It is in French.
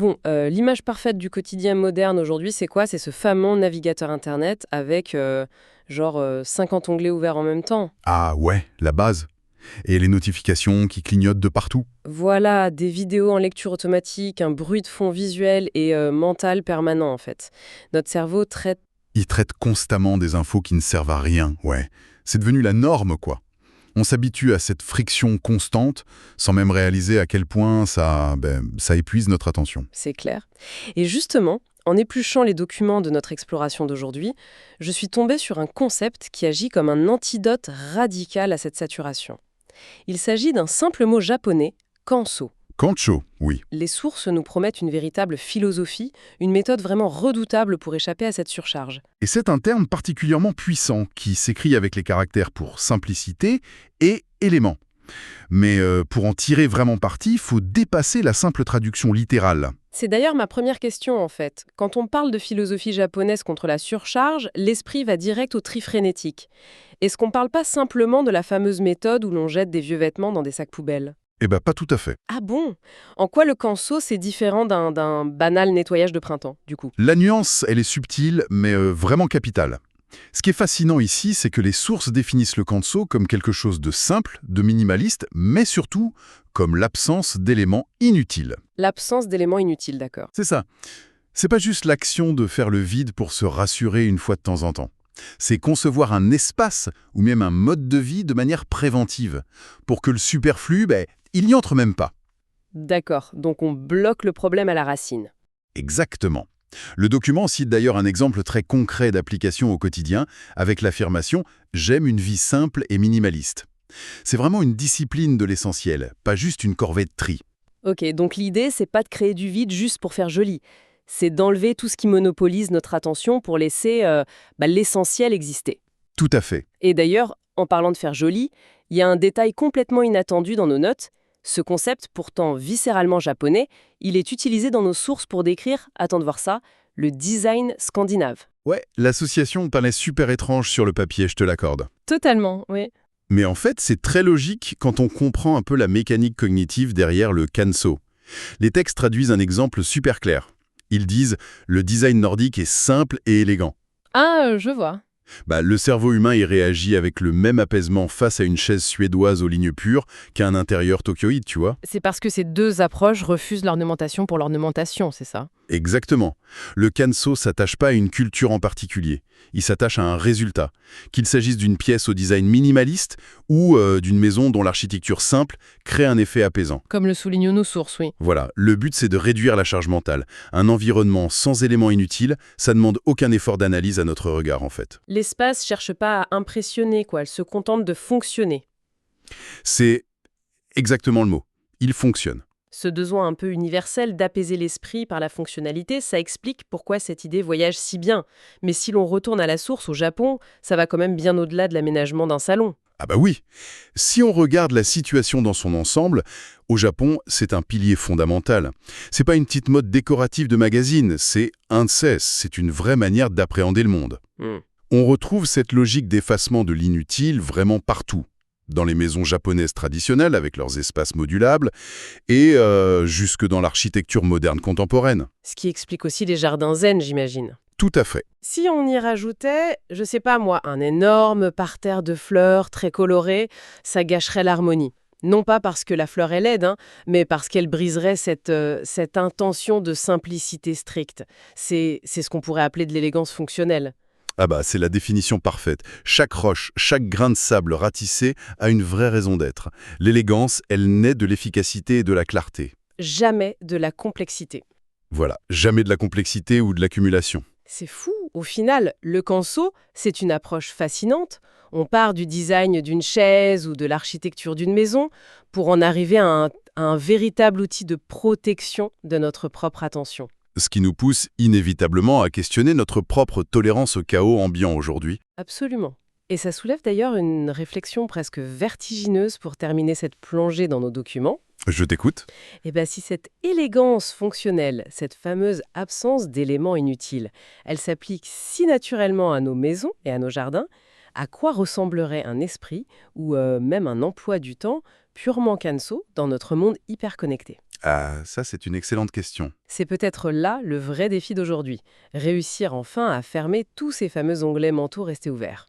Bon, l'image parfaite du quotidien moderne aujourd'hui, c'est quoi? C'est ce fameux navigateur Internet avec, 50 onglets ouverts en même temps. Ah ouais, la base. Et les notifications qui clignotent de partout. Voilà, des vidéos en lecture automatique, un bruit de fond visuel et mental permanent, en fait. Notre cerveau traite. Ils traitent constamment des infos qui ne servent à rien, ouais. C'est devenu la norme, quoi. On s'habitue à cette friction constante, sans même réaliser à quel point ça épuise notre attention. C'est clair. Et justement, en épluchant les documents de notre exploration d'aujourd'hui, je suis tombée sur un concept qui agit comme un antidote radical à cette saturation. Il s'agit d'un simple mot japonais, kanso. Kancho, oui. Les sources nous promettent une véritable philosophie, une méthode vraiment redoutable pour échapper à cette surcharge. Et c'est un terme particulièrement puissant qui s'écrit avec les caractères pour simplicité et élément. Mais pour en tirer vraiment parti, il faut dépasser la simple traduction littérale. C'est d'ailleurs ma première question en fait. Quand on parle de philosophie japonaise contre la surcharge, l'esprit va direct au tri frénétique. Est-ce qu'on ne parle pas simplement de la fameuse méthode où l'on jette des vieux vêtements dans des sacs poubelles? Eh ben pas tout à fait. Ah bon? En quoi le kanso c'est différent d'un banal nettoyage de printemps, du coup? La nuance, elle est subtile, mais vraiment capitale. Ce qui est fascinant ici, c'est que les sources définissent le kanso comme quelque chose de simple, de minimaliste, mais surtout comme l'absence d'éléments inutiles. L'absence d'éléments inutiles, d'accord. C'est ça. C'est pas juste l'action de faire le vide pour se rassurer une fois de temps en temps. C'est concevoir un espace ou même un mode de vie de manière préventive, pour que le superflu, il n'y entre même pas. D'accord, donc on bloque le problème à la racine. Exactement. Le document cite d'ailleurs un exemple très concret d'application au quotidien avec l'affirmation « J'aime une vie simple et minimaliste ». C'est vraiment une discipline de l'essentiel, pas juste une corvée de tri. Ok, donc l'idée, c'est pas de créer du vide juste pour faire joli. C'est d'enlever tout ce qui monopolise notre attention pour laisser l'essentiel exister. Tout à fait. Et d'ailleurs, en parlant de faire joli, il y a un détail complètement inattendu dans nos notes. Ce concept, pourtant viscéralement japonais, il est utilisé dans nos sources pour décrire, attends de voir ça, le design scandinave. Ouais, l'association paraît super étrange sur le papier, je te l'accorde. Totalement, oui. Mais en fait, c'est très logique quand on comprend un peu la mécanique cognitive derrière le kanso. Les textes traduisent un exemple super clair. Ils disent « le design nordique est simple et élégant ». Ah, je vois. Le cerveau humain y réagit avec le même apaisement face à une chaise suédoise aux lignes pures qu'à un intérieur tokyoïde, tu vois. C'est parce que ces deux approches refusent l'ornementation pour l'ornementation, c'est ça? Exactement. Le kanso s'attache pas à une culture en particulier. Il s'attache à un résultat. Qu'il s'agisse d'une pièce au design minimaliste ou d'une maison dont l'architecture simple crée un effet apaisant. Comme le soulignent nos sources, oui. Voilà, le but c'est de réduire la charge mentale. Un environnement sans éléments inutiles, ça ne demande aucun effort d'analyse à notre regard en fait. L'espace cherche pas à impressionner, quoi. Elle se contente de fonctionner. C'est exactement le mot. Il fonctionne. Ce besoin un peu universel d'apaiser l'esprit par la fonctionnalité, ça explique pourquoi cette idée voyage si bien. Mais si l'on retourne à la source au Japon, ça va quand même bien au-delà de l'aménagement d'un salon. Ah bah oui. Si on regarde la situation dans son ensemble, au Japon, c'est un pilier fondamental. C'est pas une petite mode décorative de magazine, c'est un cesse, c'est une vraie manière d'appréhender le monde. On retrouve cette logique d'effacement de l'inutile vraiment partout. Dans les maisons japonaises traditionnelles avec leurs espaces modulables et jusque dans l'architecture moderne contemporaine. Ce qui explique aussi les jardins zen, j'imagine. Tout à fait. Si on y rajoutait, je sais pas moi, un énorme parterre de fleurs très colorées, ça gâcherait l'harmonie. Non pas parce que la fleur est laide, mais parce qu'elle briserait cette intention de simplicité stricte. C'est ce qu'on pourrait appeler de l'élégance fonctionnelle. Ah bah, c'est la définition parfaite. Chaque roche, chaque grain de sable ratissé a une vraie raison d'être. L'élégance, elle naît de l'efficacité et de la clarté. Jamais de la complexité. Voilà, jamais de la complexité ou de l'accumulation. C'est fou. Au final, le kanso, c'est une approche fascinante. On part du design d'une chaise ou de l'architecture d'une maison pour en arriver à un véritable outil de protection de notre propre attention. Ce qui nous pousse inévitablement à questionner notre propre tolérance au chaos ambiant aujourd'hui. Absolument. Et ça soulève d'ailleurs une réflexion presque vertigineuse pour terminer cette plongée dans nos documents. Je t'écoute. Eh bien, si cette élégance fonctionnelle, cette fameuse absence d'éléments inutiles, elle s'applique si naturellement à nos maisons et à nos jardins, à quoi ressemblerait un esprit ou même un emploi du temps purement canso dans notre monde hyper connecté? Ah, ça c'est une excellente question. C'est peut-être là le vrai défi d'aujourd'hui, réussir enfin à fermer tous ces fameux onglets mentaux restés ouverts.